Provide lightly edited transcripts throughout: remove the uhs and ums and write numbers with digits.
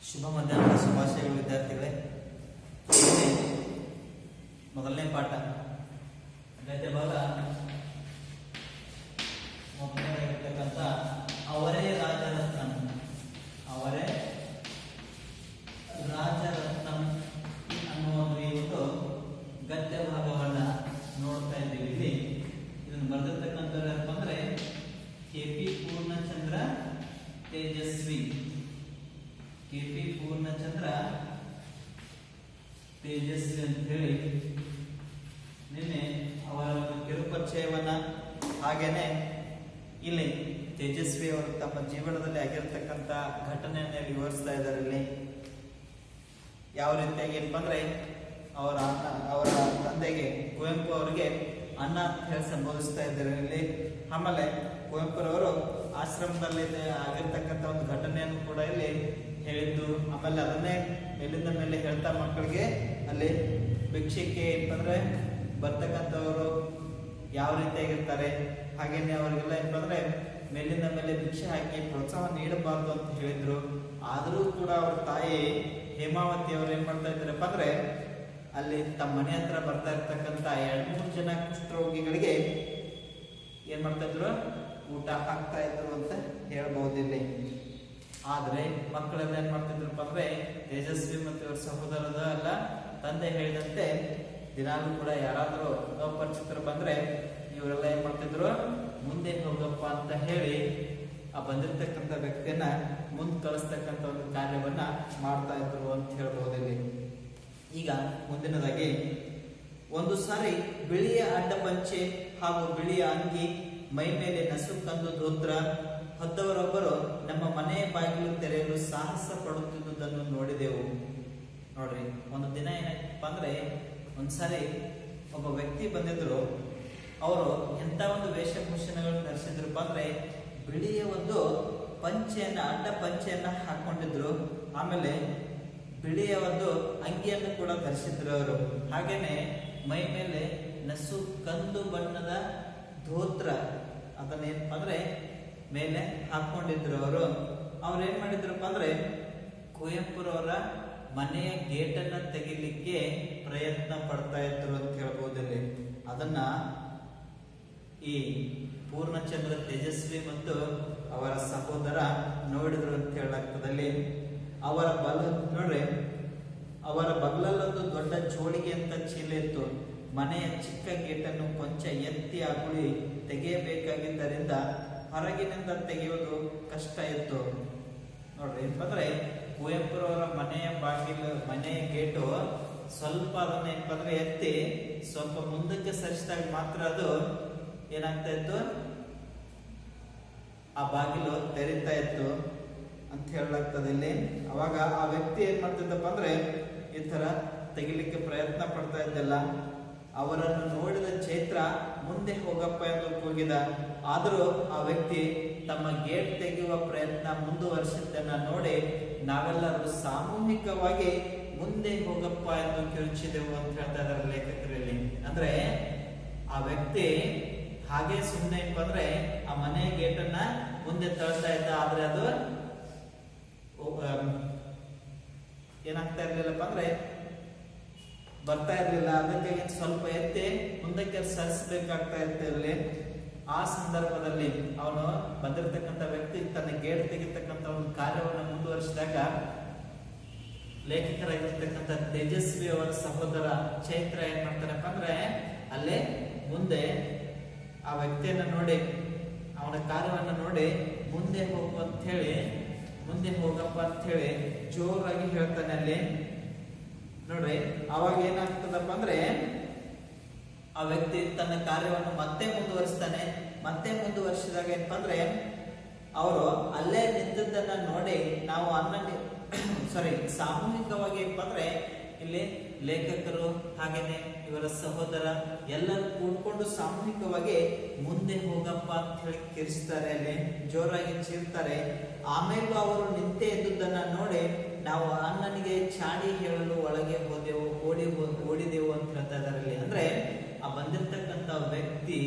ಶುಭ ಮಧ್ಯಾಹ್ನದ ಶುಭಾಶಯಗಳು ವಿದ್ಯಾರ್ಥಿಗಳೇ. ಮೊದಲನೇ ಪಾಠ ಗದ್ಯ ಭಾಗ ಮೊದಲನೇದಾಗಿರ್ತಕ್ಕಂಥ ಅವರೇ ರಾಜರತ್ನಂ. ಅವರೇ ರಾಜರತ್ನಂ ಅನ್ನುವ ಈ ಒಂದು ಗದ್ಯ ಭಾಗವನ್ನ ನೋಡ್ತಾ ಇದ್ದೀವಿ. ಇಲ್ಲಿ ಇದನ್ನು ಬರೆದಿರ್ತಕ್ಕಂಥ ಏನಪ್ಪ ಅಂದ್ರೆ ಕೆ.ಪಿ. ಪೂರ್ಣಚಂದ್ರ ತೇಜಸ್ವಿ. ಕೆ.ಪಿ. ಪೂರ್ಣಚಂದ್ರ ತೇಜಸ್ವಿ ಅಂತ ಹೇಳಿ ನಿನ್ನೆ ಅವರ ಒಂದು ಕಿರುಪರಿಚಯವನ್ನ ಹಾಗೇನೆ ಇಲ್ಲಿ ತೇಜಸ್ವಿ ಅವರು ತಮ್ಮ ಜೀವನದಲ್ಲಿ ಆಗಿರ್ತಕ್ಕಂಥ ಘಟನೆಯನ್ನ ವಿವರಿಸ್ತಾ ಇದ್ದಾರೆ. ಇಲ್ಲಿ ಯಾವ ರೀತಿಯಾಗಿ ಏನಪ್ಪ ಅಂದ್ರೆ ಅವರ ತಂದೆಗೆ ಕುವೆಂಪು ಅವರಿಗೆ ಅಣ್ಣ ಅಂತ ಹೇಳಿ ಸಂಬೋಧಿಸ್ತಾ ಇದ್ದಾರೆ ಇಲ್ಲಿ. ಆಮೇಲೆ ಕುವೆಂಪುರವರು ಆಶ್ರಮದಲ್ಲಿ ಆಗಿರ್ತಕ್ಕಂಥ ಒಂದು ಘಟನೆಯನ್ನು ಕೂಡ ಇಲ್ಲಿ ಹೇಳಿದ್ದು. ಆಮೇಲೆ ಅದನ್ನೇ ಮೇಲಿಂದ ಮೇಲೆ ಹೇಳ್ತಾ ಮಕ್ಕಳಿಗೆ ಅಲ್ಲಿ ಭಿಕ್ಷಕ್ಕೆ ಏನಂದ್ರೆ ಬರ್ತಕ್ಕಂಥವರು ಯಾವ ರೀತಿಯಾಗಿರ್ತಾರೆ, ಹಾಗೇನೆ ಅವರಿಗೆಲ್ಲ ಏನಂದ್ರೆ ಮೇಲಿಂದ ಮೇಲೆ ಭಿಕ್ಷೆ ಹಾಕಿ ಪ್ರೋತ್ಸಾಹ ನೀಡಬಾರ್ದು ಅಂತ ಹೇಳಿದ್ರು. ಆದರೂ ಕೂಡ ಅವ್ರ ತಾಯಿ ಹೇಮಾವತಿ ಅವರು ಏನ್ ಮಾಡ್ತಾ ಇದ್ದಾರಪ್ಪ ಅಂದ್ರೆ ಅಲ್ಲಿ ತಮ್ಮ ಮನೆ ಹತ್ರ ಬರ್ತಾ ಇರ್ತಕ್ಕಂಥ 2-3 ಜನ ಕುಷ್ಠರೋಗಿಗಳಿಗೆ ಏನ್ ಮಾಡ್ತಾ ಇದ್ರು, ಊಟ ಹಾಕ್ತಾ ಇದ್ರು ಅಂತ ಹೇಳ್ಬಹುದು ಇಲ್ಲಿ. ಆದ್ರೆ ಮಕ್ಕಳೆಲ್ಲ ಏನ್ ಮಾಡ್ತಿದ್ರಪ್ಪ ಅಂದ್ರೆ ತೇಜಸ್ವಿ ಮತ್ತು ಇವ್ರ ಸಹೋದರದ ಎಲ್ಲ ತಂದೆ ಹೇಳಿದಂತೆ ದಿನಾಲೂ ಕೂಡ ಯಾರಾದ್ರೂ ಅಪರಿಚಿತರು ಬಂದ್ರೆ ಇವರೆಲ್ಲ ಏನ್ ಮಾಡ್ತಿದ್ರು, ಮುಂದೆ ಹೋಗಪ್ಪ ಅಂತ ಹೇಳಿ ಆ ಬಂದಿರ್ತಕ್ಕಂಥ ವ್ಯಕ್ತಿಯನ್ನ ಮುಂದೆ ಕಳಿಸ್ತಕ್ಕಂಥ ಒಂದು ಕಾರ್ಯವನ್ನ ಮಾಡ್ತಾ ಇದ್ರು ಅಂತ ಹೇಳ್ಬಹುದು ಇಲ್ಲಿ. ಈಗ ಮುಂದಿನದಾಗಿ ಒಂದು ಸಾರಿ ಬಿಳಿಯ ಅಡ್ಡ ಪಂಚೆ ಹಾಗೂ ಬಿಳಿಯ ಅಂಗಿ, ಮೈ ಮೇಲೆ ನಸು ಕಂದು ಧೋತ್ರ ಹೊದ್ದವರೊಬ್ಬರು ನಮ್ಮ ಮನೆಯ ಬಾಗಿಲು ತೆರೆಯಲು ಸಾಹಸ ಪಡುತ್ತಿದ್ದುದನ್ನು ನೋಡಿದೆವು. ನೋಡ್ರಿ, ಒಂದು ದಿನ ಏನಪ್ಪ ಅಂದ್ರೆ ಒಂದ್ಸಾರಿ ಒಬ್ಬ ವ್ಯಕ್ತಿ ಬಂದಿದ್ರು. ಅವರು ಎಂತ ಒಂದು ವೇಷಭೂಷಣಗಳನ್ನು ಧರಿಸಿದ್ರಪ್ಪ ಅಂದ್ರೆ ಬಿಳಿಯ ಒಂದು ಪಂಚೆಯನ್ನ ಅಡ್ಡ ಪಂಚೆಯನ್ನ ಹಾಕೊಂಡಿದ್ರು. ಆಮೇಲೆ ಬಿಳಿಯ ಒಂದು ಅಂಗಿಯನ್ನು ಕೂಡ ಧರಿಸಿದ್ರು ಅವರು. ಹಾಗೇನೆ ಮೈ ಮೇಲೆ ನಸು ಕಂದು ಬಣ್ಣದ ಧೋತ್ರ ಅದನ್ನೇನಪ್ಪ ಅಂದ್ರೆ ಮೇಲೆ ಹಾಕೊಂಡಿದ್ರು ಅವರು. ಏನ್ ಮಾಡಿದ್ರಪ್ಪ ಅಂದ್ರೆ ಕುವೆಂಪುರವರ ಮನೆಯ ಗೇಟನ್ನ ತೆಗಿಲಿಕ್ಕೆ ಪ್ರಯತ್ನ ಪಡ್ತಾ ಇದ್ರು ಅಂತ ಹೇಳ್ಬೋದಲ್ಲಿ. ಅದನ್ನ ಈ ಪೂರ್ಣಚಂದ್ರ ತೇಜಸ್ವಿ ಮತ್ತು ಅವರ ಸಹೋದರ ನೋಡಿದ್ರು ಅಂತ ಹೇಳಲಾಗ್ತದಲ್ಲಿ. ಅವರ ನೋಡ್ರಿ, ಅವರ ಬಗಲಲ್ಲೊಂದು ದೊಡ್ಡ ಜೋಳಿಗೆ ಅಂತ ಚೀಲ ಇತ್ತು. ಮನೆಯ ಚಿಕ್ಕ ಗೇಟನ್ನು ಕೊಂಚ ಎತ್ತಿ ಅಗುಳಿ ತೆಗೆಯಬೇಕಾಗಿದ್ದರಿಂದ ಹೊರಗಿನಿಂದ ತೆಗೆಯುವುದು ಕಷ್ಟ ಇತ್ತು. ನೋಡ್ರಿ, ಏನಪ್ಪಂದ್ರೆ ಕುವೆಂಪುರವರ ಮನೆಯ ಮನೆಯ ಗೇಟು ಸ್ವಲ್ಪ ಅದನ್ನ ಏನಪ್ಪ ಅಂದ್ರೆ ಎತ್ತಿ ಸ್ವಲ್ಪ ಮುಂದಕ್ಕೆ ಸರಿಸಿದಾಗ ಮಾತ್ರ ಅದು ಏನಾಗ್ತಾ ಇತ್ತು, ಆ ಬಾಗಿಲು ತೆರೀತಾ ಇತ್ತು ಅಂತ ಹೇಳಲಾಗ್ತದೆ ಇಲ್ಲಿ. ಅವಾಗ ಆ ವ್ಯಕ್ತಿ ಏನ್ ಮಾಡ್ತಿದ್ದಪ್ಪ ಅಂದ್ರೆ ಈ ತರ ತೆಗಿಲಿಕ್ಕೆ ಪ್ರಯತ್ನ ಪಡ್ತಾ ಇದ್ದಲ್ಲ. ಅವರನ್ನು ನೋಡಿದ ಚೈತ್ರ ಮುಂದೆ ಹೋಗಪ್ಪ ಎಂದು ಕೂಗಿದ. ಆದರೂ ಆ ವ್ಯಕ್ತಿ ತಮ್ಮ ಗೇಟ್ ತೆಗೆಯುವ ಪ್ರಯತ್ನ ಮುಂದುವರಿಸಿದ್ದನ್ನ ನೋಡಿ ನಾವೆಲ್ಲರೂ ಸಾಮೂಹಿಕವಾಗಿ ಮುಂದೆ ಹೋಗಪ್ಪ ಎಂದು ಕಿರುಚಿದೆವು ಅಂತ ಹೇಳ್ತಾ ಇದ್ದಾರೆ ಲೇಖಕರಲ್ಲಿ. ಅಂದ್ರೆ ಆ ವ್ಯಕ್ತಿ ಹಾಗೆ ಸುಮ್ಮನೆ ಅಂದ್ರೆ ಆ ಮನೆಯ ಗೇಟನ್ನ ಮುಂದೆ ತಳ್ತಾ ಇದ್ದ. ಆದ್ರೆ ಅದು ಏನಾಗ್ತಾ ಇರ್ಲಿಲ್ಲಪ್ಪ ಅಂದ್ರೆ ಬರ್ತಾ ಇರ್ಲಿಲ್ಲ. ಅದಕ್ಕೆ ಸ್ವಲ್ಪ ಎತ್ತಿ ಮುಂದಕ್ಕೆ ಸರಿಸಬೇಕಾಗ್ತಾ ಇರ್ತಿರ್ಲಿ. ಆ ಸಂದರ್ಭದಲ್ಲಿ ಅವನು ಬಂದಿರತಕ್ಕಂಥ ವ್ಯಕ್ತಿ ತನ್ನ ಗೇಟ್ ತೆಗಿತಕ್ಕಂಥ ಒಂದು ಕಾರ್ಯವನ್ನು ಮುಂದುವರಿಸಿದಾಗ ಲೇಖಕರಾಗಿರ್ತಕ್ಕಂಥ ತೇಜಸ್ವಿ ಅವರ ಸಹೋದರ ಚೈತ್ರ ಏನ್ ಮಾಡ್ತಾರಪ್ಪ ಅಂದ್ರೆ ಅಲ್ಲೇ ಮುಂದೆ ಆ ವ್ಯಕ್ತಿಯನ್ನ ನೋಡಿ ಅವನ ಕಾರ್ಯವನ್ನು ನೋಡಿ ಮುಂದೆ ಹೋಗು ಅಂತ ಹೇಳಿ, ಮುಂದೆ ಹೋಗಪ್ಪ ಅಂತ ಹೇಳಿ ಜೋರಾಗಿ ಹೇಳ್ತಾನೆ ಅಲ್ಲಿ. ನೋಡ್ರಿ, ಅವಾಗ ಏನಾಗ್ತದಪ್ಪ ಅಂದ್ರೆ ಆ ವ್ಯಕ್ತಿ ತನ್ನ ಕಾರ್ಯವನ್ನು ಮತ್ತೆ ಮುಂದುವರಿಸ್ತಾನೆ. ಮತ್ತೆ ಮುಂದುವರಿಸಿದಾಗ ಏನಪ್ಪ ಅಂದ್ರೆ ಅವರು ಅಲ್ಲೇ ನಿಂತದ್ದನ್ನ ನೋಡಿ ನಾವು ಸಾಮೂಹಿಕವಾಗಿ ಏನಪ್ಪ ಅಂದ್ರೆ ಇಲ್ಲಿ ಲೇಖಕರು ಹಾಗೇನೆ ಇವರ ಸಹೋದರ ಎಲ್ಲರೂ ಕೂಡ್ಕೊಂಡು ಸಾಮೂಹಿಕವಾಗಿ ಮುಂದೆ ಹೋಗಪ್ಪ ಅಂತ ಹೇಳಿ ಕಿರಿಸ್ತಾರೆ, ಅಲ್ಲಿ ಜೋರಾಗಿ ಚೀರ್ತಾರೆ. ಆಮೇಲೂ ಅವರು ನಿಂತೆ ಎದ್ದುದನ್ನ ನೋಡಿ ನಾವು ಅಣ್ಣನಿಗೆ ಚಾಡಿ ಹೇಳಲು ಒಳಗೆ ಓಡಿದೆವು ಅಂತ ಹೇಳ್ತಾ ಇದ್ದಾರೆ ಇಲ್ಲಿ. ಅಂದ್ರೆ ಆ ಬಂದಿರ್ತಕ್ಕಂಥ ವ್ಯಕ್ತಿ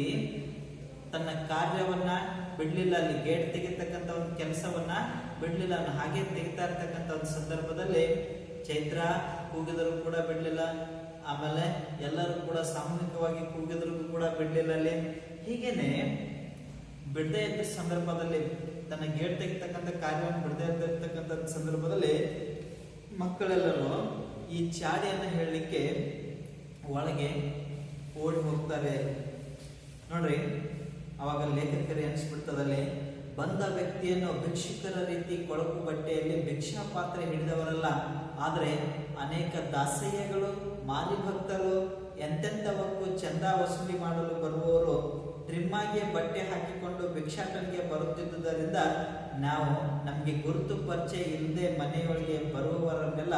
ತನ್ನ ಕಾರ್ಯವನ್ನ ಬಿಡ್ಲಿಲ್ಲ, ಅಲ್ಲಿ ಗೇಟ್ ತೆಗಿತಕ್ಕಂಥ ಒಂದು ಕೆಲಸವನ್ನ ಬಿಡ್ಲಿಲ್ಲ. ಹಾಗೆ ತೆಗಿತಾ ಇರ್ತಕ್ಕಂಥ ಒಂದು ಸಂದರ್ಭದಲ್ಲಿ ಚೈತ್ರ ಕೂಗಿದ್ರು ಕೂಡ ಬಿಡ್ಲಿಲ್ಲ. ಆಮೇಲೆ ಎಲ್ಲರೂ ಕೂಡ ಸಾಮೂಹಿಕವಾಗಿ ಕೂಗಿದ್ರು ಕೂಡ ಬಿಡ್ಲಿಲ್ಲ ಅಲ್ಲಿ. ಹೀಗೇನೆ ಬಿಡದೇ ಇದ್ದ ಸಂದರ್ಭದಲ್ಲಿ, ತನ್ನ ಗೇಟ್ ತೆಗಿತಕ್ಕಂಥ ಕಾರ್ಯವನ್ನು ಬಿಡದೇ ಇರ್ತಕ್ಕಂಥ ಸಂದರ್ಭದಲ್ಲಿ ಮಕ್ಕಳೆಲ್ಲರೂ ಈ ಚಾಡಿಯನ್ನು ಹೇಳಲಿಕ್ಕೆ ಒಳಗೆ ಓಡಿ ಹೋಗ್ತಾರೆ. ನೋಡ್ರಿ, ಅವಾಗ ಲೇಖಕರು ಎನಿಸ್ಬಿಡ್ತದಲ್ಲಿ, ಬಂದ ವ್ಯಕ್ತಿಯನ್ನು ಭಿಕ್ಷುಕರ ರೀತಿ ಕೊಳಕು ಬಟ್ಟೆಯಲ್ಲಿ ಭಿಕ್ಷಾ ಪಾತ್ರೆ ಹಿಡಿದವರಲ್ಲ, ಆದರೆ ಅನೇಕ ದಾಸಯ್ಯಗಳು, ಮಾಲಿಭಕ್ತರು, ಎಂತೆಂಥವಕ್ಕೂ ಚಂದ ವಸೂಲಿ ಮಾಡಲು ಬರುವವರು ಟ್ರಿಮ್ಮಾಗಿ ಬಟ್ಟೆ ಹಾಕಿಕೊಂಡು ಭಿಕ್ಷಾಟನೆಗೆ ಬರುತ್ತಿದ್ದುದರಿಂದ ನಾವು ನಮಗೆ ಗುರುತು ಪರಿಚಯ ಇಲ್ಲದೆ ಮನೆಯೊಳಗೆ ಬರುವವರನ್ನೆಲ್ಲ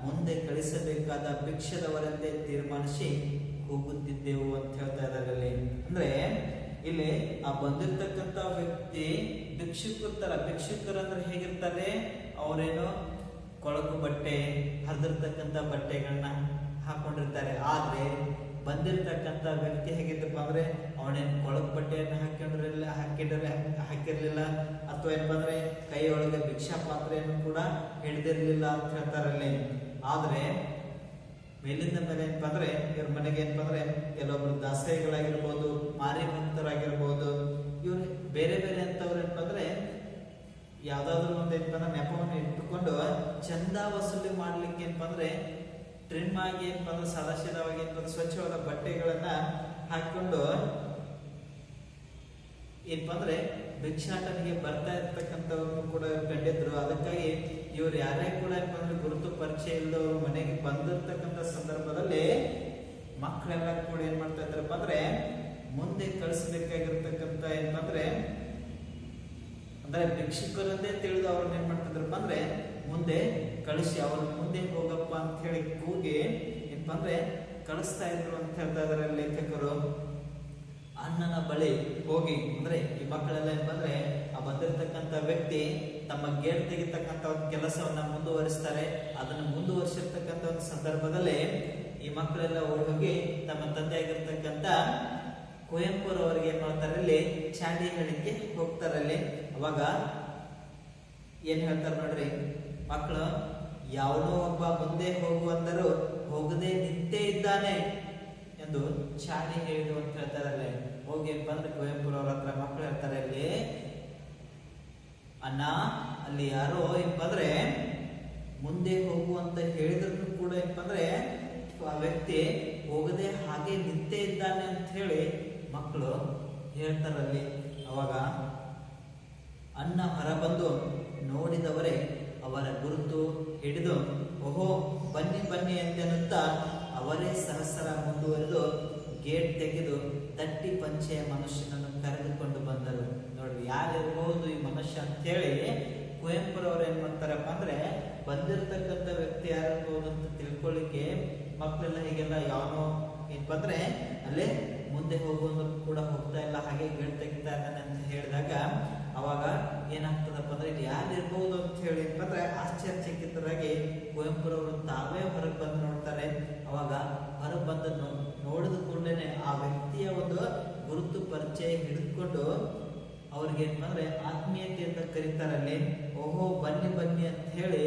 ಮುಂದೆ ಕಳಿಸಬೇಕಾದ ಭಿಕ್ಷದವರೆಂದೇ ತೀರ್ಮಾನಿಸಿ ಹೋಗುತ್ತಿದ್ದೆವು ಅಂತ ಹೇಳ್ತಾ ಇದ್ದಾರೆ. ಅಂದ್ರೆ ಇಲ್ಲಿ ಆ ಬಂದಿರ್ತಕ್ಕಂಥ ವ್ಯಕ್ತಿ ಭಿಕ್ಷುಕರು ಅಂದ್ರೆ ಹೇಗಿರ್ತಾರೆ, ಅವರೇನು ಕೊಳಕು ಬಟ್ಟೆ, ಹರಿದಿರ್ತಕ್ಕಂಥ ಬಟ್ಟೆಗಳನ್ನ ಹಾಕೊಂಡಿರ್ತಾರೆ. ಆದ್ರೆ ಬಂದಿರ್ತಕ್ಕಂಥ ವ್ಯಕ್ತಿ ಹೇಗಿದ್ದಪ್ಪ ಅಂದ್ರೆ ಅವನೇನು ಕೊಳಕು ಬಟ್ಟೆಯನ್ನು ಹಾಕಿರ್ಲಿಲ್ಲ, ಅಥವಾ ಏನಪ್ಪ ಅಂದ್ರೆ ಕೈಯೊಳಗೆ ಭಿಕ್ಷಾ ಪಾತ್ರೆಯನ್ನು ಕೂಡ ಹಿಡಿದಿರ್ಲಿಲ್ಲ ಅಂತ ಹೇಳ್ತಾರಲ್ಲಿ. ಆದ್ರೆ ಮೇಲಿಂದ ಮೇಲೆ ಏನಪ್ಪ ಅಂದ್ರೆ ಇವ್ರ ಮನೆಗೆ ಏನಪ್ಪ ಅಂದ್ರೆ ಕೆಲವೊಬ್ರು ದಾಸಯ್ಯಗಳಾಗಿರ್ಬೋದು, ಮಾರಿ ಭಕ್ತರಾಗಿರ್ಬೋದು, ಇವ್ರು ಬೇರೆ ಬೇರೆ ಅಂತವ್ರು ಏನಪ್ಪ ಅಂದ್ರೆ ಯಾವ್ದಾದ್ರು ಒಂದು ಏನಪ್ಪ ಅಂದ್ರೆ ನೆಪವನ್ನು ಇಟ್ಟುಕೊಂಡು ಚಂದ ವಸೂಲಿ ಮಾಡ್ಲಿಕ್ಕೆ ಏನಪ್ಪ ಅಂದ್ರೆ ಟ್ರಿಮ್ ಆಗಿ ಏನಪ್ಪ ಅಂದ್ರೆ ಸದಾಶಿದವಾಗಿ ಏನಪ್ಪ ಸ್ವಚ್ಛವಾದ ಬಟ್ಟೆಗಳನ್ನ ಹಾಕೊಂಡು ಏನಪ್ಪ ಅಂದ್ರೆ ಭಿಕ್ಷಾಟನೆಗೆ ಬರ್ತಾ ಇರ್ತಕ್ಕಂಥವ್ರನ್ನು ಕೂಡ ಕಂಡಿದ್ರು. ಅದಕ್ಕಾಗಿ ಇವ್ರು ಯಾರೇ ಕೂಡ ಏನಪ್ಪ ಅಂದ್ರೆ ಗುರುತು ಪರಿಚಯ ಇಲ್ಲದವರು ಮನೆಗೆ ಬಂದಿರ್ತಕ್ಕಂಥ ಸಂದರ್ಭದಲ್ಲಿ ಮಕ್ಕಳೆಲ್ಲ ಕೂಡ ಏನ್ ಮಾಡ್ತಾ ಇದ್ರಪ್ಪ ಅಂದ್ರೆ ಮುಂದೆ ಕಳಿಸ್ಬೇಕಾಗಿರ್ತಕ್ಕಂಥ ಏನಪ್ಪ ಅಂದ್ರೆ ಭಿಕ್ಷುಕರನ್ನೇ ತಿಳಿದು ಅವ್ರನ್ನ ಏನ್ ಮಾಡ್ತಿದ್ರಪ್ಪ ಅಂದ್ರೆ ಮುಂದೆ ಕಳಿಸಿ ಅವ್ರ ಮುಂದೆ ಹೋಗಪ್ಪ ಅಂತ ಹೇಳಿ ಕೂಗಿ ಏನಪ್ಪ ಅಂದ್ರೆ ಕಳಿಸ್ತಾ ಇದ್ರು ಅಂತ ಹೇಳ್ತಾ ಇದಾರೆ ಲೇಖಕರು. ಅಣ್ಣನ ಬಳಿ ಹೋಗಿ, ಅಂದ್ರೆ ಈ ಮಕ್ಕಳೆಲ್ಲ ಏನಪ್ಪ ಅಂದ್ರೆ ಆ ಬಂದಿರತಕ್ಕಂತ ವ್ಯಕ್ತಿ ತಮ್ಮ ಗೇಟ್ ತೆಗಿತಕ್ಕಂತ ಒಂದು ಕೆಲಸವನ್ನ ಮುಂದುವರಿಸ್ತಾರೆ. ಅದನ್ನು ಮುಂದುವರಿಸಿರ್ತಕ್ಕಂಥ ಒಂದು ಸಂದರ್ಭದಲ್ಲಿ ಈ ಮಕ್ಕಳೆಲ್ಲ ಓಡಿ ಹೋಗಿ ತಮ್ಮ ತಂದೆ ಆಗಿರ್ತಕ್ಕಂಥ ಕುವೆಂಪುರವರಿಗೆ ಏನ್ ಮಾಡ್ತಾರೆ, ಇಲ್ಲಿ ಚಾಡಿ ಹೇಳಿಕೆ ಹೋಗ್ತಾರಲ್ಲಿ. ಅವಾಗ ಏನ್ ಹೇಳ್ತಾರೆ ನೋಡ್ರಿ, ಮಕ್ಕಳು ಯಾವುದೋ ಒಬ್ಬ ಮುಂದೆ ಹೋಗುವಂದರು ಹೋಗದೆ ನಿಂತೇ ಇದ್ದಾನೆ ಎಂದು ಚಾಡಿ ಹೇಳಿದು ಅಂತ ಹೇಳ್ತಾರಲ್ಲ. ಹೋಗಿ ಬಂದ್ರೆ ಕುವೆಂಪುರವ್ರ ಹತ್ರ ಮಕ್ಕಳು ಹೇಳ್ತಾರೆ, ಅಲ್ಲಿ ಅಣ್ಣ ಅಲ್ಲಿ ಯಾರೋ ಏನಪ್ಪಂದ್ರೆ ಮುಂದೆ ಹೋಗು ಅಂತ ಹೇಳಿದ್ರು ಕೂಡ ಏನಪ್ಪಂದ್ರೆ ಆ ವ್ಯಕ್ತಿ ಹೋಗದೆ ಹಾಗೆ ನಿಂತೇ ಇದ್ದಾನೆ ಅಂತ ಹೇಳಿ ಮಕ್ಕಳು ಹೇಳ್ತಾರಲ್ಲಿ. ಅವಾಗ ಅಣ್ಣ ಹೊರಬಂದು ನೋಡಿದವರೇ ಅವರ ಗುರುತು ಹಿಡಿದು ಓಹೋ ಬನ್ನಿ ಬನ್ನಿ ಎಂದೆನ್ನುತ್ತಾ ಅವರೇ ಸಹಸ್ರ ಮುಂದುವರೆದು ಗೇಟ್ ತೆಗೆದು ತಟ್ಟಿ ಪಂಚೆಯ ಮನುಷ್ಯನನ್ನು ಕರೆದುಕೊಂಡು ಬಂದರು. ನೋಡ್ರಿ, ಯಾರಿರ್ಬಹುದು ಈ ಮನುಷ್ಯ ಅಂತ ಹೇಳಿ ಕುವೆಂಪುರವ್ರು ಏನ್ ಮಾಡ್ತಾರಪ್ಪ ಅಂದ್ರೆ ಬಂದಿರತಕ್ಕಂಥ ವ್ಯಕ್ತಿ ಯಾರಿರ್ಬಹುದು ಅಂತ ತಿಳ್ಕೊಳ್ಳಿಕ್ಕೆ ಮಕ್ಕಳೆಲ್ಲ ಹೀಗೆಲ್ಲ ಯಾವನೋ ಏನಪ್ಪ ಅಂದ್ರೆ ಅಲ್ಲೇ ಮುಂದೆ ಹೋಗೋದು ಕೂಡ ಹೋಗ್ತಾ ಇಲ್ಲ, ಹಾಗೆ ಗೇಟ್ ತೆಗಿತಾ ಇದ್ದಾನೆ ಅಂತ ಹೇಳಿದಾಗ ಅವಾಗ ಏನಾಗ್ತದಪ್ಪ ಅಂದ್ರೆ ಇದು ಯಾರಿರ್ಬಹುದು ಅಂತ ಹೇಳಿ ಏನಪ್ಪ ಅಂದ್ರೆ ಆಶ್ಚರ್ಯಚಕಿತರಾಗಿ ಕುವೆಂಪುರವರು ತಾವೇ ಹೊರಗೆ ಬಂದು ನೋಡ್ತಾರೆ. ಅವಾಗ ಹೊರಗೆ ಬಂದನ್ನು ನೋಡಿದ ಕೂಡಲೇ ಆ ವ್ಯಕ್ತಿಯ ಒಂದು ಗುರುತು ಪರಿಚಯ ಹಿಡಿದುಕೊಂಡು ಅವ್ರಿಗೆ ಏನಪ್ಪ ಅಂದ್ರೆ ಆತ್ಮೀಯತೆಯಿಂದ ಕರೀತಾರಲ್ಲಿ. ಓಹೋ ಬನ್ನಿ ಬನ್ನಿ ಅಂತ ಹೇಳಿ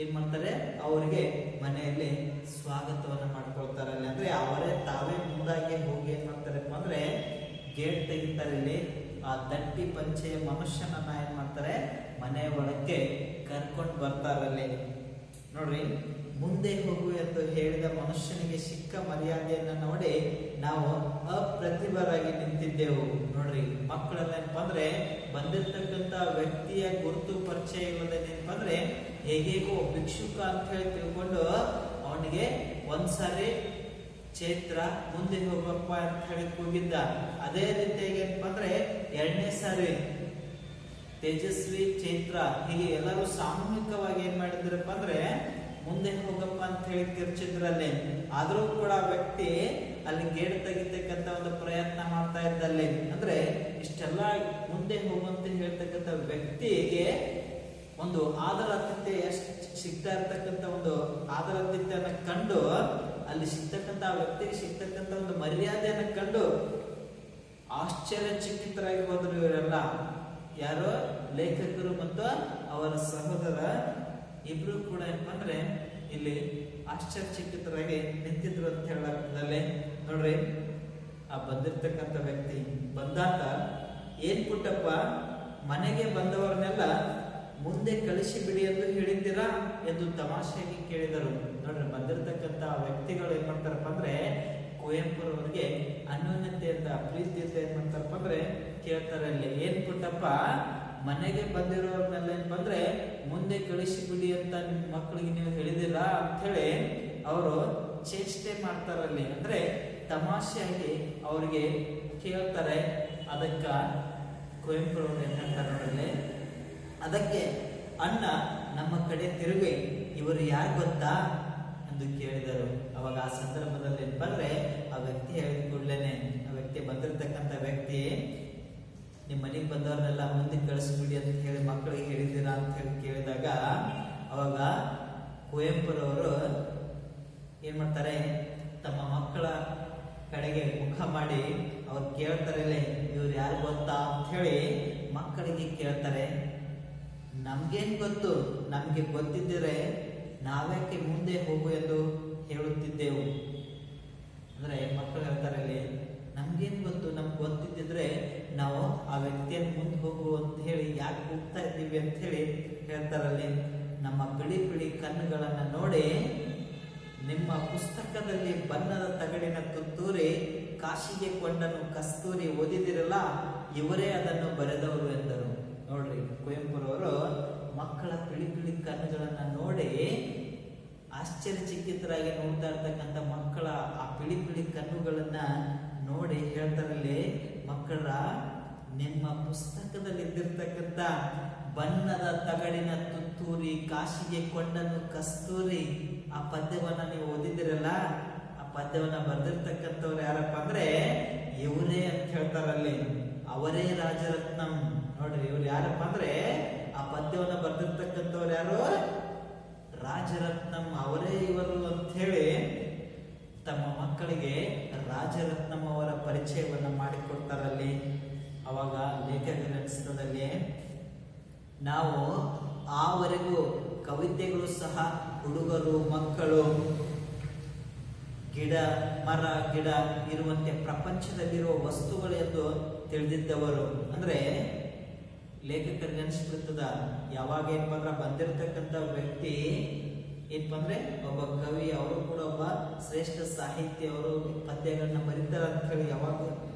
ಏನ್ ಮಾಡ್ತಾರೆ, ಅವರಿಗೆ ಮನೆಯಲ್ಲಿ ಸ್ವಾಗತವನ್ನ ಮಾಡ್ಕೊಳ್ತಾರಲ್ಲಿ. ಅಂದ್ರೆ ಅವರೇ ತಾವೇ ಮುಂದಾಗಿ ಹೋಗಿ ಏನ್ ಮಾಡ್ತಾರಪ್ಪ ಅಂದ್ರೆ ಗೇಟ್ ತೆಗಿತಾರೆ. ಇಲ್ಲಿ ಆ ದಟ್ಟಿ ಪಂಚೆಯ ಮನುಷ್ಯನನ್ನ ಏನ್ ಮಾಡ್ತಾರೆ ಮನೆ ಒಳಕ್ಕೆ ಕರ್ಕೊಂಡು ಬರ್ತಾರಲ್ಲಿ. ನೋಡ್ರಿ, ಮುಂದೆ ಹೋಗು ಎಂದು ಹೇಳಿದ ಮನುಷ್ಯನಿಗೆ ಸಿಕ್ಕ ಮರ್ಯಾದೆಯನ್ನ ನೋಡಿ ನಾವು ಅಪ್ರತಿಭರಾಗಿ ನಿಂತಿದ್ದೆವು. ನೋಡ್ರಿ, ಮಕ್ಕಳೆಲ್ಲ ಏನಪ್ಪ ಅಂದ್ರೆ ಬಂದಿರ್ತಕ್ಕಂಥ ವ್ಯಕ್ತಿಯ ಗುರುತು ಪರಿಚಯ ಇಲ್ಲದೆ ಏನಪ್ಪ ಅಂದ್ರೆ ಹೇಗೇಗೋ ಭಿಕ್ಷುಕ ಅಂತ ಹೇಳಿ ತಿಳ್ಕೊಂಡು ಅವನಿಗೆ ಒಂದ್ಸಾರಿ ಚೈತ್ರ ಮುಂದೆ ಹೋಗಪ್ಪ ಅಂತ ಹೇಳಿ ಕೂಗಿದ್ದ. ಅದೇ ರೀತಿಯಾಗಿ ಏನಪ್ಪ ಅಂದ್ರೆ ಎರಡನೇ ಸಾರಿ ತೇಜಸ್ವಿ, ಚೈತ್ರ ಹೀಗೆ ಎಲ್ಲರೂ ಸಾಮೂಹಿಕವಾಗಿ ಏನ್ ಮಾಡಿದ್ರಪ್ಪ ಅಂದ್ರೆ ಮುಂದೆ ಹೋಗಪ್ಪ ಅಂತ ಹೇಳಿ ಕಿರ್ಚಿದ್ರಲ್ಲಿ. ಆದ್ರೂ ಕೂಡ ವ್ಯಕ್ತಿ ಅಲ್ಲಿ ಗೇಟ್ ತೆಗಿತಕ್ಕಂತ ಒಂದು ಪ್ರಯತ್ನ ಮಾಡ್ತಾ ಇದ್ದಲ್ಲಿ. ಅಂದ್ರೆ ಇಷ್ಟೆಲ್ಲ ಮುಂದೆ ಹೋಗುವಂತ ಹೇಳ್ತಕ್ಕಂಥ ವ್ಯಕ್ತಿಗೆ ಒಂದು ಆದರಾತಿಥ್ಯ ಎಷ್ಟು ಸಿಗ್ತಾ ಇರ್ತಕ್ಕಂಥ ಒಂದು ಆದರಾತಿಥ್ಯನ ಕಂಡು ಅಲ್ಲಿ ಸಿಗ್ತಕ್ಕಂಥ ಆ ವ್ಯಕ್ತಿಗೆ ಸಿಗ್ತಕ್ಕಂಥ ಒಂದು ಮರ್ಯಾದೆಯನ್ನು ಕಂಡು ಆಶ್ಚರ್ಯಚಕಿತರಾಗಿ ಹೋದ್ರು ಇವರೆಲ್ಲ. ಯಾರು ಲೇಖಕರು ಮತ್ತು ಅವರ ಸಹೋದರ ಇಬ್ರು ಕೂಡ ಏನಪ್ಪಾ ಅಂದ್ರೆ ಇಲ್ಲಿ ಆಶ್ಚರ್ಯಚಕಿತರಾಗಿ ನಿಂತಿದ್ರು ಅಂತ ಹೇಳಾಗ್ತದಲ್ಲಿ ನೋಡ್ರಿ. ಆ ಬಂದಿರ್ತಕ್ಕಂಥ ವ್ಯಕ್ತಿ ಬಂದಾಗ, ಏನ್ ಪುಟ್ಟಪ್ಪ, ಮನೆಗೆ ಬಂದವರನ್ನೆಲ್ಲ ಮುಂದೆ ಕಳಿಸಿ ಬಿಡಿ ಎಂದು ಹೇಳಿದ್ದೀರಾ ಎಂದು ತಮಾಷೆಯಾಗಿ ಕೇಳಿದರು. ನೋಡ್ರಿ, ಬಂದಿರತಕ್ಕಂತ ವ್ಯಕ್ತಿಗಳು ಏನ್ ಮಾಡ್ತಾರಪ್ಪ ಅಂದ್ರೆ ಕುವೆಂಪುರವರಿಗೆ ಅನ್ಯೋನ್ಯತೆಯಿಂದ ಪ್ರೀತಿಯಿಂದ ಏನ್ ಮಾಡ್ತಾರಪ್ಪ ಅಂದ್ರೆ ಕೇಳ್ತಾರೆ ಅಲ್ಲಿ, ಏನ್ ಪುಟ್ಟಪ್ಪ, ಮನೆಗೆ ಬಂದಿರೋರ್ನೆಲ್ಲ ಏನ್ ಬಂದ್ರೆ ಮುಂದೆ ಕಳಿಸಿ ಬಿಡಿ ಅಂತ ನಿಮ್ ಮಕ್ಕಳಿಗೆ ನೀವು ಹೇಳಿದಿರಾ ಅಂತ ಹೇಳಿ ಅವರು ಚೇಷ್ಟೆ ಮಾಡ್ತಾರಲ್ಲಿ, ಅಂದ್ರೆ ತಮಾಷೆಯಾಗಿ ಅವ್ರಿಗೆ ಕೇಳ್ತಾರೆ. ಅದಕ್ಕ ಕುವೆಂಪುರವ್ರು ಏನ್ ಹೇಳ್ತಾರೆ ನೋಡ್ರಿ, ಅದಕ್ಕೆ ಅಣ್ಣ ನಮ್ಮ ಕಡೆ ತಿರುಗಿ ಇವರು ಯಾರು ಗೊತ್ತಾ ಎಂದು ಕೇಳಿದರು. ಅವಾಗ ಆ ಸಂದರ್ಭದಲ್ಲಿ ಏನ್ ಬಂದ್ರೆ ಆ ವ್ಯಕ್ತಿ ಹೇಳಿದ ಕೂಡ್ಲೇನೆ, ಆ ವ್ಯಕ್ತಿ ಬಂದಿರತಕ್ಕಂತ ವ್ಯಕ್ತಿ, ನಿಮ್ ಮನೆಗೆ ಬಂದವ್ರನ್ನೆಲ್ಲ ಮುಂದೆ ಕಳಿಸ್ಬಿಡಿ ಅಂತ ಹೇಳಿ ಮಕ್ಕಳಿಗೆ ಹೇಳಿದ್ದೀರಾ ಅಂತ ಹೇಳಿ ಕೇಳಿದಾಗ, ಅವಾಗ ಕುವೆಂಪುರವರು ಏನ್ ಮಾಡ್ತಾರೆ, ತಮ್ಮ ಮಕ್ಕಳ ಕಡೆಗೆ ಮುಖ ಮಾಡಿ ಅವ್ರು ಕೇಳ್ತಾರೆ, ಇವ್ರು ಯಾರು ಗೊತ್ತಾ ಅಂತ ಹೇಳಿ ಮಕ್ಕಳಿಗೆ ಕೇಳ್ತಾರೆ. ನಮ್ಗೇನ್ ಗೊತ್ತು, ನಮ್ಗೆ ಗೊತ್ತಿದ್ದರೆ ನಾವ್ಯಾಕೆ ಮುಂದೆ ಹೋಗು ಎಂದು ಹೇಳುತ್ತಿದ್ದೆವು. ಅಂದ್ರೆ ಮಕ್ಕಳು ಹೇಳ್ತಾರೆ, ನಮ್ಗೇನ್ ಗೊತ್ತು, ನಮ್ಗೆ ಗೊತ್ತಿದ್ದಿದ್ರೆ ನಾವು ಆ ವ್ಯಕ್ತಿಯನ್ನು ಮುಂದೆ ಹೋಗು ಅಂತ ಹೇಳಿ ಯಾಕೆ ಹೋಗ್ತಾ ಇದ್ದೀವಿ ಅಂತ ಹೇಳಿ ಹೇಳ್ತಾರಲ್ಲಿ. ನಮ್ಮ ಬಿಳಿ ಬಿಳಿ ಕಣ್ಣುಗಳನ್ನ ನೋಡಿ ನಿಮ್ಮ ಪುಸ್ತಕದಲ್ಲಿ ಬಣ್ಣದ ತಗಡಿನ ತುತ್ತೂರಿ ಕಾಶಿಗೆ ಕೊಂಡನು ಕಸ್ತೂರಿ ಓದಿದಿರಲ್ಲ, ಇವರೇ ಅದನ್ನು ಬರೆದವರು ಎಂದರು. ನೋಡ್ರಿ, ಕುವೆಂಪುರವರು ಮಕ್ಕಳ ಬಿಳಿ ಬಿಳಿ ಕಣ್ಣುಗಳನ್ನ ನೋಡಿ ಆಶ್ಚರ್ಯಚಕಿತರಾಗಿ ನೋಡ್ತಾ ಇರ್ತಕ್ಕಂಥ ಮಕ್ಕಳ ಆ ಬಿಳಿ ಬಿಳಿ ಕಣ್ಣುಗಳನ್ನ ನೋಡಿ ಹೇಳ್ತಾರಲ್ಲಿ, ಮಕ್ಕಳ, ನಿಮ್ಮ ಪುಸ್ತಕದಲ್ಲಿ ಇದ್ದಿರ್ತಕ್ಕಂಥ ಬಣ್ಣದ ತಗಡಿನ ತುತ್ತೂರಿ ಕಾಶಿಗೆ ಕೊಂಡನು ಕಸ್ತೂರಿ ಆ ಪದ್ಯವನ್ನ ನೀವು ಓದಿದಿರಲ್ಲ, ಆ ಪದ್ಯವನ್ನ ಬರೆದಿರ್ತಕ್ಕಂಥವ್ರು ಯಾರಪ್ಪ ಅಂದ್ರೆ ಇವರೇ ಅಂತ ಹೇಳ್ತಾರಲ್ಲಿ. ಅವರೇ ರಾಜರತ್ನಂ. ನೋಡ್ರಿ, ಇವ್ರು ಯಾರಪ್ಪ ಅಂದ್ರೆ ಆ ಪದ್ಯವನ್ನ ಬರೆದಿರ್ತಕ್ಕಂಥವ್ರು ಯಾರು, ರಾಜರತ್ನಂ, ಅವರೇ ಇವರು ಅಂತ ಹೇಳಿ ತಮ್ಮ ಮಕ್ಕಳಿಗೆ ರಾಜರತ್ನಂ ಅವರ ಪರಿಚಯವನ್ನ ಮಾಡಿಕೊಡ್ತಾರಲ್ಲಿ. ಅವಾಗ ಲೇಖಕರ ಅನಿಸ್ತದಲ್ಲಿ, ನಾವು ಆವರೆಗೂ ಕವಿತೆಗಳು ಸಹ ಹುಡುಗರು ಮಕ್ಕಳು ಗಿಡ ಮರ ಗಿಡ ಇರುವಂತೆ ಪ್ರಪಂಚದಲ್ಲಿರುವ ವಸ್ತುಗಳು ಎಂದು ತಿಳಿದಿದ್ದವರು. ಅಂದ್ರೆ ಲೇಖಕರಿಗೆ ಅನಿಸ್ಬಿಡ್ತದ, ಯಾವಾಗ ಏನಪ್ಪ ಅಂದ್ರೆ ಬಂದಿರತಕ್ಕಂತ ವ್ಯಕ್ತಿ ಏನಪ್ಪ ಅಂದ್ರೆ ಒಬ್ಬ ಕವಿ, ಅವರು ಕೂಡ ಒಬ್ಬ ಶ್ರೇಷ್ಠ ಸಾಹಿತ್ಯ, ಅವರು ಪದ್ಯಗಳನ್ನ ಬರೀತಾರ ಅಂತ ಹೇಳಿ ಯಾವಾಗ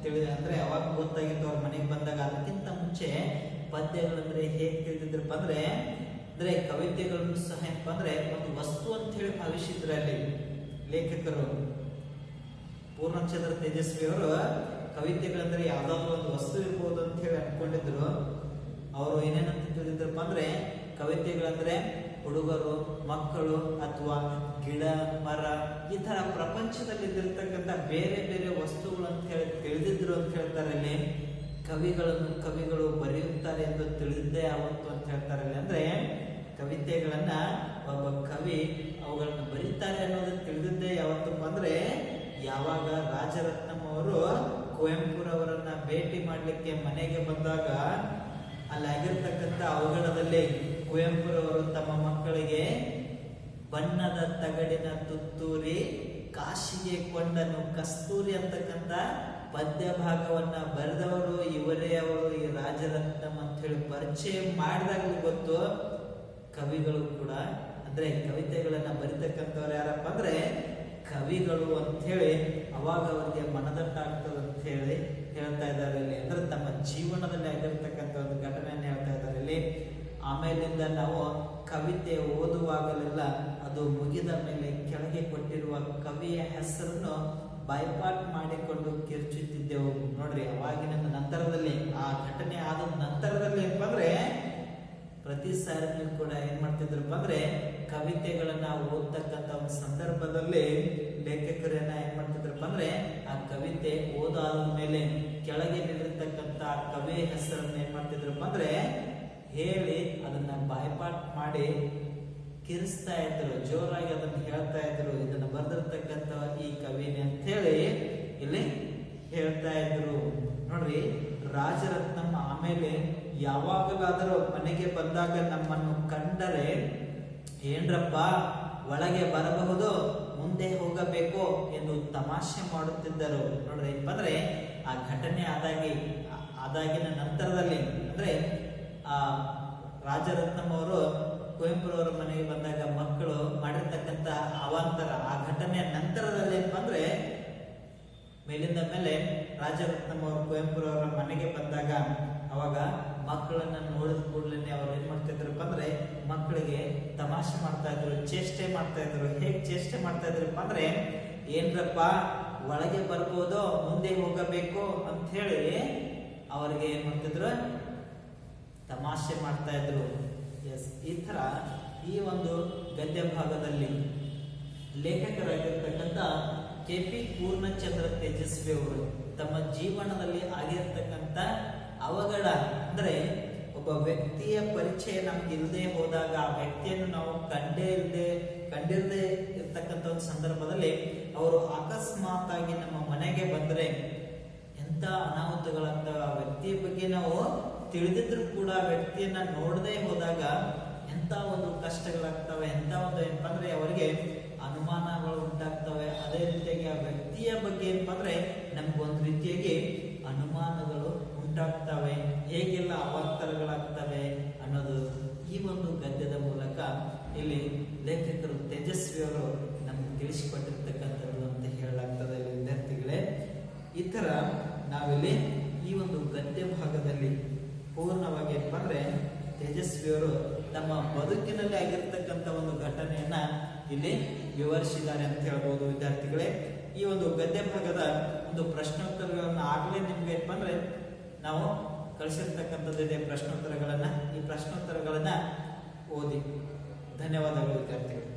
ಅಂದ್ರೆ ಯಾವಾಗ ಗೊತ್ತಾಗಿತ್ತು ಅವ್ರ ಮನೆಗೆ ಬಂದಾಗ. ಅದಕ್ಕಿಂತ ಮುಂಚೆ ಪದ್ಯಗಳಂದ್ರೆ ಹೇಗೆ ತಿಳಿದಿದ್ರಪ್ಪ ಅಂದ್ರೆ ಕವಿತೆಗಳನ್ನು ಸಹ ಏನಪ್ಪ ಅಂದ್ರೆ ಒಂದು ವಸ್ತು ಅಂತ ಹೇಳಿ ಭಾವಿಸಿದ್ರು ಅಲ್ಲಿ ಲೇಖಕರು. ಪೂರ್ಣಚಂದ್ರ ತೇಜಸ್ವಿ ಅವರು ಕವಿತೆಗಳಂದ್ರೆ ಯಾವ್ದಾದ್ರು ಒಂದು ವಸ್ತು ಇರ್ಬೋದು ಅಂತ ಹೇಳಿ ಅನ್ಕೊಂಡಿದ್ರು. ಅವರು ಏನೇನಂತ ತಿಳಿದಿದ್ರಪ್ಪ ಅಂದ್ರೆ ಕವಿತೆಗಳಂದ್ರೆ ಹುಡುಗರು ಮಕ್ಕಳು ಅಥವಾ ಗಿಡ ಮರ ಈ ತರ ಪ್ರಪಂಚದಲ್ಲಿ ಇದ್ದಿರ್ತಕ್ಕಂಥ ಬೇರೆ ಬೇರೆ ವಸ್ತುಗಳು ಅಂತ ಹೇಳಿ ತಿಳಿದಿದ್ರು ಅಂತ ಹೇಳ್ತಾರೆ ಅಲ್ಲಿ. ಕವಿಗಳು ಬರೆಯುತ್ತಾರೆ ಎಂದು ತಿಳಿದಿದ್ದೇ ಅವತ್ತು ಅಂತ ಹೇಳ್ತಾರೆ. ಅಂದ್ರೆ ಕವಿತೆಗಳನ್ನ ಒಬ್ಬ ಕವಿ ಅವುಗಳನ್ನ ಬರೀತಾರೆ ಅನ್ನೋದು ತಿಳಿದಿದ್ದೇ ಯಾವತ್ತಪ್ಪ ಅಂದ್ರೆ ಯಾವಾಗ ರಾಜರತ್ನಂ ಅವರು ಕುವೆಂಪುರವರನ್ನ ಭೇಟಿ ಮಾಡ್ಲಿಕ್ಕೆ ಮನೆಗೆ ಬಂದಾಗ ಅಲ್ಲಿ ಆಗಿರ್ತಕ್ಕಂಥ ಅವಘಡದಲ್ಲಿ ಕುವೆಂಪುರವರು ತಮ್ಮ ಮಕ್ಕಳಿಗೆ ಬಣ್ಣದ ತಗಡಿನ ತುತ್ತೂರಿ ಕಾಶಿಗೆ ಕೊಂಡನು ಕಸ್ತೂರಿ ಅಂತಕ್ಕಂಥ ಪದ್ಯ ಭಾಗವನ್ನ ಬರೆದವರು ಇವರೇ, ಅವರು ಈ ರಾಜರತ್ನಂ ಅಂತ ಹೇಳಿ ಪರಿಚಯ ಮಾಡಿದಾಗಲೂ ಗೊತ್ತು ಕವಿಗಳು ಕೂಡ ಅಂದ್ರೆ ಕವಿತೆಗಳನ್ನ ಬರಿತಕ್ಕಂಥವ್ರು ಯಾರಪ್ಪ ಅಂದ್ರೆ ಕವಿಗಳು ಅಂತ ಹೇಳಿ ಅವಾಗ ಅವರಿಗೆ ಮನದಟ್ಟಾಗ್ತದೆ ಅಂತ ಹೇಳಿ ಹೇಳ್ತಾ ಇದ್ದಾರೆ ಇಲ್ಲಿ. ಅಂದ್ರೆ ತಮ್ಮ ಜೀವನದಲ್ಲಿ ಆಗಿರ್ತಕ್ಕಂಥ ಒಂದು ಘಟನೆಯನ್ನು ಹೇಳ್ತಾ ಇದ್ದಾರೆ ಇಲ್ಲಿ. ಆಮೇಲಿಂದ ನಾವು ಕವಿತೆ ಓದುವಾಗಲೆಲ್ಲ ಅದು ಮುಗಿದ ಮೇಲೆ ಕೆಳಗೆ ಕೊಟ್ಟಿರುವ ಕವಿಯ ಹೆಸರನ್ನು ಬೈಪಾಟ್ ಮಾಡಿಕೊಂಡು ಕಿರ್ಚುತ್ತಿದ್ದೆವು. ನೋಡ್ರಿ, ಅವಾಗಿನ ನಂತರದಲ್ಲಿ ಆ ಘಟನೆ ಆದ ನಂತರದಲ್ಲಿ ಏನಪ್ಪ ಅಂದ್ರೆ ಪ್ರತಿ ಸಾರಿನೂ ಕೂಡ ಏನ್ ಮಾಡ್ತಿದ್ರಪ್ಪ ಅಂದ್ರೆ ಕವಿತೆಗಳನ್ನ ಓದ್ತಕ್ಕಂಥ ಒಂದು ಸಂದರ್ಭದಲ್ಲಿ ಲೇಖಕರನ್ನ ಏನ್ ಮಾಡ್ತಿದ್ರಪ್ಪ ಅಂದ್ರೆ ಆ ಕವಿತೆ ಓದಾದ ಮೇಲೆ ಕೆಳಗೆ ನಿಲ್ಲಿರ್ತಕ್ಕಂಥ ಕವಿಯ ಹೆಸರನ್ನ ಏನ್ ಮಾಡ್ತಿದ್ರಪ್ಪ ಅಂದ್ರೆ ಹೇಳಿ ಅದನ್ನ ಬಾಯ್ಪಾಟ್ ಮಾಡಿ ಕಿರಿಸ್ತಾ ಇದ್ರು, ಜೋರಾಗಿ ಅದನ್ನ ಹೇಳ್ತಾ ಇದ್ರು. ಇದನ್ನ ಬರೆದಿರ್ತಕ್ಕಂಥ ಈ ಕವಿನೇ ಅಂತ ಹೇಳಿ ಇಲ್ಲಿ ಹೇಳ್ತಾ ಇದ್ರು. ನೋಡ್ರಿ, ರಾಜರತ್ನಂ ಆಮೇಲೆ ಯಾವಾಗಲಾದರೂ ಮನೆಗೆ ಬಂದಾಗ ನಮ್ಮನ್ನು ಕಂಡರೆ ಏನ್ರಪ್ಪ ಒಳಗೆ ಬರಬಹುದು, ಮುಂದೆ ಹೋಗಬೇಕು ಎಂದು ತಮಾಷೆ ಮಾಡುತ್ತಿದ್ದರು. ನೋಡ್ರಿ ಏನಪ್ಪ ಅಂದ್ರೆ ಆ ಘಟನೆ ಆದಾಗಿನ ನಂತರದಲ್ಲಿ ಅಂದ್ರೆ ಆ ರಾಜರತ್ನಂ ಅವರು ಕುವೆಂಪುರವರ ಮನೆಗೆ ಬಂದಾಗ ಮಕ್ಕಳು ಮಾಡಿರ್ತಕ್ಕಂಥ ಅವಾಂತರ, ಆ ಘಟನೆಯ ನಂತರದಲ್ಲಿ ಏನಪ್ಪ ಅಂದ್ರೆ ಮೇಲಿಂದ ಮೇಲೆ ರಾಜರತ್ನಂ ಅವರು ಕುವೆಂಪುರವರ ಮನೆಗೆ ಬಂದಾಗ ಅವಾಗ ಮಕ್ಕಳನ್ನ ನೋಡಿದ ಕೂಡಲೇ ಅವ್ರು ಏನ್ ಮಾಡ್ತಿದ್ರಪ್ಪ ಅಂದ್ರೆ ಮಕ್ಕಳಿಗೆ ತಮಾಷೆ ಮಾಡ್ತಾ ಇದ್ರು, ಚೇಷ್ಟೆ ಮಾಡ್ತಾ ಇದ್ರು. ಹೇಗ್ ಚೇಷ್ಟೆ ಮಾಡ್ತಾ ಇದ್ರಪ್ಪ ಅಂದ್ರೆ ಏನ್ರಪ್ಪ ಒಳಗೆ ಬರ್ಬೋದು, ಮುಂದೆ ಹೋಗಬೇಕು ಅಂತ ಹೇಳಿ ಅವ್ರಿಗೆ ಏನ್ ಮಾಡ್ತಿದ್ರು, ತಮಾಷೆ ಮಾಡ್ತಾ ಇದ್ರು. ಎಸ್, ಈ ತರ ಈ ಒಂದು ಗದ್ಯ ಭಾಗದಲ್ಲಿ ಲೇಖಕರಾಗಿರ್ತಕ್ಕಂಥ KP ಪೂರ್ಣಚಂದ್ರ ತೇಜಸ್ವಿ ಅವರು ತಮ್ಮ ಜೀವನದಲ್ಲಿ ಆಗಿರ್ತಕ್ಕಂಥ ಅವಘಡ ಅಂದ್ರೆ ಒಬ್ಬ ವ್ಯಕ್ತಿಯ ಪರಿಚಯ ನಮ್ಗೆ ಇಲ್ಲದೆ ಹೋದಾಗ, ಆ ವ್ಯಕ್ತಿಯನ್ನು ನಾವು ಕಂಡಿರದೆ ಇರ್ತಕ್ಕಂಥ ಒಂದು ಸಂದರ್ಭದಲ್ಲಿ ಅವರು ಅಕಸ್ಮಾತ್ ಆಗಿ ನಮ್ಮ ಮನೆಗೆ ಬಂದ್ರೆ ಎಂತ ಅನಾಹುತಗಳಾಗ್ತವೆ. ಆ ವ್ಯಕ್ತಿಯ ಬಗ್ಗೆ ನಾವು ತಿಳಿದಿದ್ರು ಕೂಡ ವ್ಯಕ್ತಿಯನ್ನ ನೋಡದೆ ಹೋದಾಗ ಎಂತ ಒಂದು ಕಷ್ಟಗಳಾಗ್ತವೆ, ಎಂತ ಒಂದು ಏನಪ್ಪ ಅಂದ್ರೆ ಅವರಿಗೆ ಅನುಮಾನಗಳು ಉಂಟಾಗ್ತವೆ. ಅದೇ ರೀತಿಯಾಗಿ ಆ ವ್ಯಕ್ತಿಯ ಬಗ್ಗೆ ಏನಪ್ಪ ಅಂದ್ರೆ ನಮ್ಗೊಂದು ರೀತಿಯಾಗಿ ಅನುಮಾನಗಳು ಉಂಟಾಗ್ತವೆ, ಹೇಗೆಲ್ಲ ಅವಾಂತರಗಳಾಗ್ತವೆ ಅನ್ನೋದು ಈ ಒಂದು ಗದ್ಯದ ಮೂಲಕ ಇಲ್ಲಿ ಲೇಖಕರು ತೇಜಸ್ವಿಯವರು ನಮ್ಗೆ ತಿಳಿಸಿಕೊಟ್ಟಿರ್ತಕ್ಕಂಥದ್ದು ಅಂತ ಹೇಳಲಾಗ್ತದೆ ವಿದ್ಯಾರ್ಥಿಗಳೇ. ಈ ತರ ನಾವಿಲ್ಲಿ ಈ ಒಂದು ಗದ್ಯ ಭಾಗದಲ್ಲಿ ಪೂರ್ಣವಾಗಿ ಏನಪ್ಪ ಅಂದ್ರೆ ತೇಜಸ್ವಿಯವರು ತಮ್ಮ ಬದುಕಿನಲ್ಲಿ ಆಗಿರ್ತಕ್ಕಂಥ ಒಂದು ಘಟನೆಯನ್ನ ಇಲ್ಲಿ ವಿವರಿಸಿದ್ದಾರೆ ಅಂತ ಹೇಳ್ಬೋದು ವಿದ್ಯಾರ್ಥಿಗಳೇ. ಈ ಒಂದು ಗದ್ಯ ಭಾಗದ ಒಂದು ಪ್ರಶ್ನೋತ್ತರಗಳನ್ನ ಆಗಲೇ ನಿಮ್ಗೆ ಏನಪ್ಪ ಅಂದ್ರೆ ನಾವು ಕಳಿಸಿರ್ತಕ್ಕಂಥದ್ದಿದೆ ಪ್ರಶ್ನೋತ್ತರಗಳನ್ನ. ಈ ಪ್ರಶ್ನೋತ್ತರಗಳನ್ನ ಓದಿ. ಧನ್ಯವಾದಗಳು ವಿದ್ಯಾರ್ಥಿಗಳು.